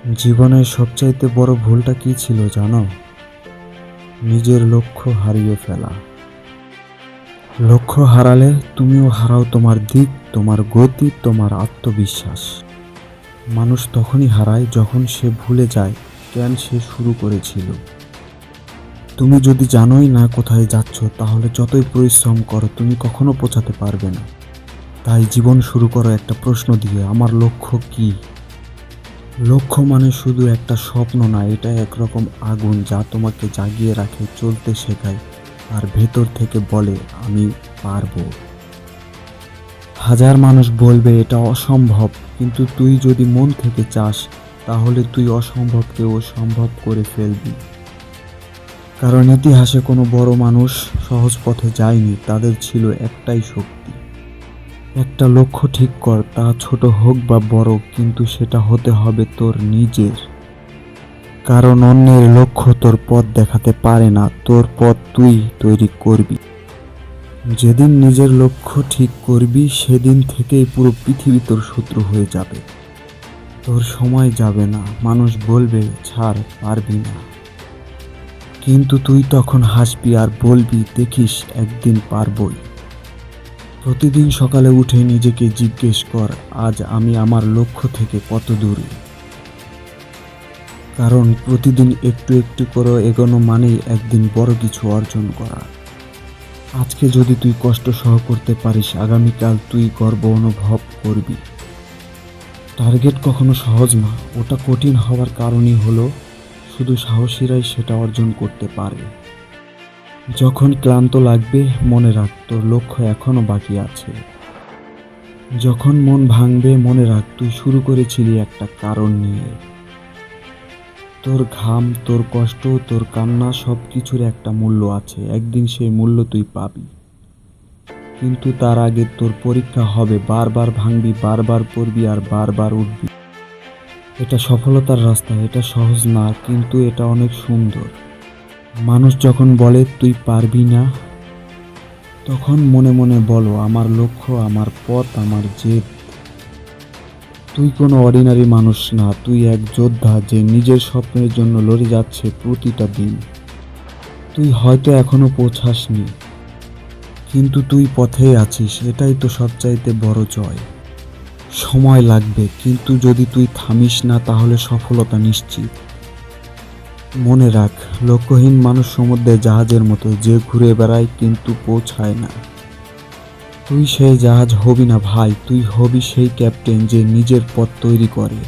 জীবনের সবচাইতে বড় ভুলটা কী ছিল জানো? নিজের লক্ষ্য হারিয়ে ফেলা। লক্ষ্য হারালে তুমিও হারাও তোমার দিক, তোমার গতি, তোমার আত্মবিশ্বাস। মানুষ তখনই হারায় যখন সে ভুলে যায় কেন সে শুরু করেছিল। তুমি যদি জানোই না কোথায় যাচ্ছ, তাহলে যতই পরিশ্রম করো তুমি কখনো পৌঁছাতে পারবে না। তাই জীবন শুরু করো একটা প্রশ্ন দিয়ে, আমার লক্ষ্য কী? লক্ষ্য মানে শুধু একটা স্বপ্ন না, এটা একরকম আগুন যা তোমাকে জাগিয়ে রাখে, চলতে শেখায় আর ভেতর থেকে বলে আমি পারবো। হাজার মানুষ বলবে এটা অসম্ভব, কিন্তু তুই যদি মন থেকে চাস তাহলে তুই অসম্ভবকেও সম্ভব করে ফেলবি। কারণ ইতিহাসে কোনো বড় মানুষ সহজ পথে যায়নি, তাদের ছিল একটাই শক্তি। একটা লক্ষ্য ঠিক কর, তা ছোট হোক বা বড়, কিন্তু সেটা হতে হবে তোর নিজের। কারণ অন্যের লক্ষ্য তোর পথ দেখাতে পারে না, তোর পথ তুই তৈরি করবি। যেদিন নিজের লক্ষ্য ঠিক করবি সেদিন থেকেই পুরো পৃথিবী তোর শত্রু হয়ে যাবে। তোর সময় যাবে না, মানুষ বলবে ছাড়, পারবি না, কিন্তু তুই তখন হাসবি আর বলবি দেখিস একদিন পারবই। প্রতিদিন সকালে উঠে নিজেকে জিজ্ঞেস কর, আজ আমি আমার লক্ষ্য থেকে কত দূরে। কারণ প্রতিদিন একটু একটু করে এগোনো মানেই একদিন বড় কিছু অর্জন করা। আজকে যদি তুই কষ্ট সহ করতে পারিস, আগামীকাল তুই গর্ব অনুভব করবি। টার্গেট কখনো সহজ না, ওটা কঠিন হওয়ার কারণই হলো শুধু সাহসীরাই সেটা অর্জন করতে পারে। যখন ক্লান্ত লাগবে মনে রাখ তোর লক্ষ্য এখনো বাকি আছে। যখন মন ভাঙবে মনে রাখ তুই শুরু করেছিলি একটা কারণ নিয়ে। তোর ঘাম, তোর কষ্ট, তোর কান্না, সব কিছুর একটা মূল্য আছে, একদিন সেই মূল্য তুই পাবি। কিন্তু তার আগে তোর পরীক্ষা হবে, বারবার ভাঙবি, বারবার পড়বি আর বারবার উঠবি। এটা সফলতার রাস্তা, এটা সহজ না, কিন্তু এটা অনেক সুন্দর। মানুষ যখন বলে তুই পারবি না, তখন মনে মনে বলো আমার লক্ষ্য, আমার পথ, আমার জেদ। তুই কোনো অর্ডিনারি মানুষ না, তুই এক যোদ্ধা যে নিজের স্বপ্নের জন্য লড়ে যাচ্ছে প্রতিটা দিন। তুই হয়তো এখনো পৌঁছাসনি, কিন্তু তুই পথেই আছিস, এটাই তো সবচাইতে বড় জয়। সময় লাগবে, কিন্তু যদি তুই থামিস না তাহলে সফলতা নিশ্চিত। মনে রাখ, লক্ষ্যহীন মানুষ সমুদ্রে জাহাজের মতো, যে ঘুরে বেড়ায় কিন্তু পৌঁছায় না। তুই সেই জাহাজ হবি না ভাই, তুই হবি সেই ক্যাপ্টেন যে নিজের পথ তৈরি করে।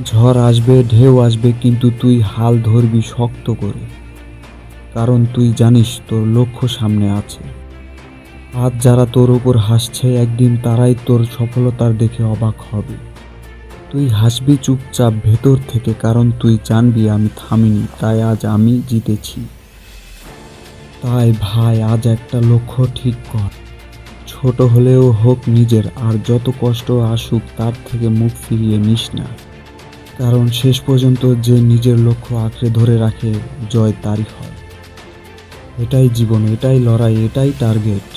ঝড় আসবে, ঢেউ আসবে, কিন্তু তুই হাল ধরবি শক্ত করে। কারণ তুই জানিস তোর লক্ষ্য সামনে আছে। আজ যারা তোর উপর হাসছে, একদিন তারাই তোর সফলতার দেখে অবাক হবে। তুই হাসবি চুপচাপ ভেতর থেকে, কারণ তুই জানবি আমি থামিনি, তাই আজ আমি জিতেছি। তাই ভাই, আজ একটা লক্ষ্য ঠিক কর, ছোট হলেও হোক নিজের, আর যত কষ্ট আসুক তার থেকে মুখ ফিরিয়ে নিস না। কারণ শেষ পর্যন্ত যে নিজের লক্ষ্য আঁকড়ে ধরে রাখে, জয় তারই হয়। এটাই জীবন, এটাই লড়াই, এটাই টার্গেট।